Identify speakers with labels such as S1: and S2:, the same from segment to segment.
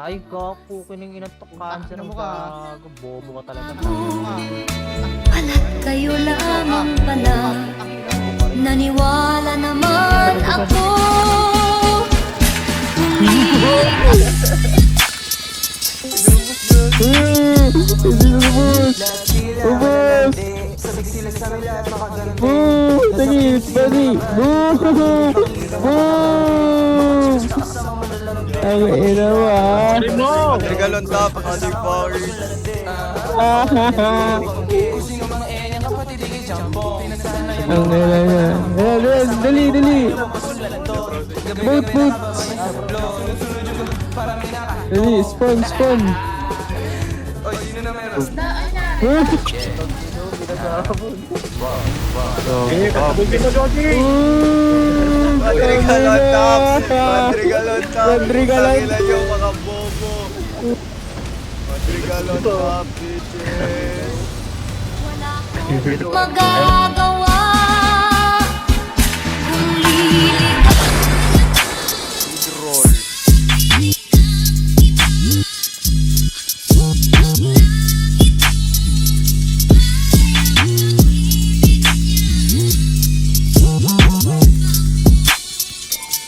S1: Ay, gapo, kining inatok cancer
S2: Ano
S1: mo
S2: ka?
S1: ka. Bobo ka talaga.
S3: Pala't kayo lamang pala. Naniwala naman ako.
S4: Tagis, buddy. Ang ina mo ah.
S5: Regalon top, Olive Powers.
S4: Ang ina niya. Dali, dali. Boot. Dali, spawn.
S5: Regalon top. Regalon top.
S4: Regalon.
S5: Tangina nyo, mga bobo. Regalon top, bitches.
S3: Magagawa kung lilig.
S5: Roll.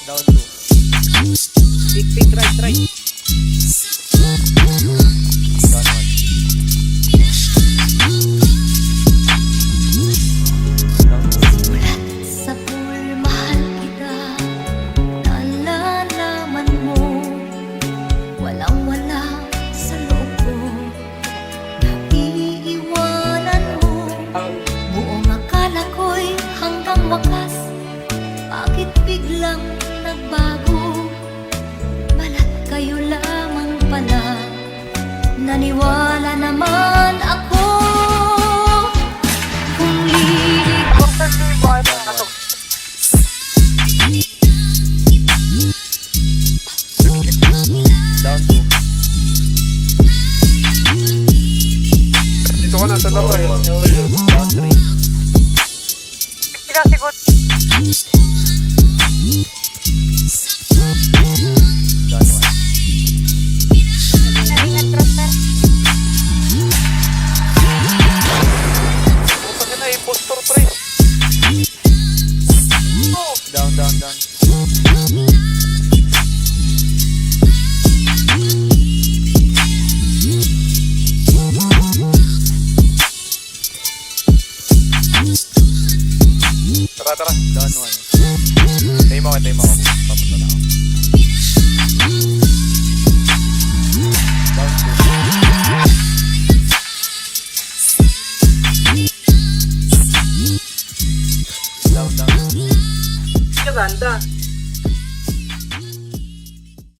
S5: Down 2. Pick, right. Down 1.
S3: Sa pool, mahal kita. Nalalaman mo, walang-wala sa loob ko. Naiiwanan mo, buong akala ko'y hanggang wakas. Bakit biglang nagbago? Balat kayo lamang pala. Naniwala naman ako. Kung lilig ko
S5: Down 2. Dito ka na sa laro eh. Down 3. Down 1. Down. Tara. Down 1. Tayo mo ako. Papunta na ako. Down 2. Down.
S2: Ganda.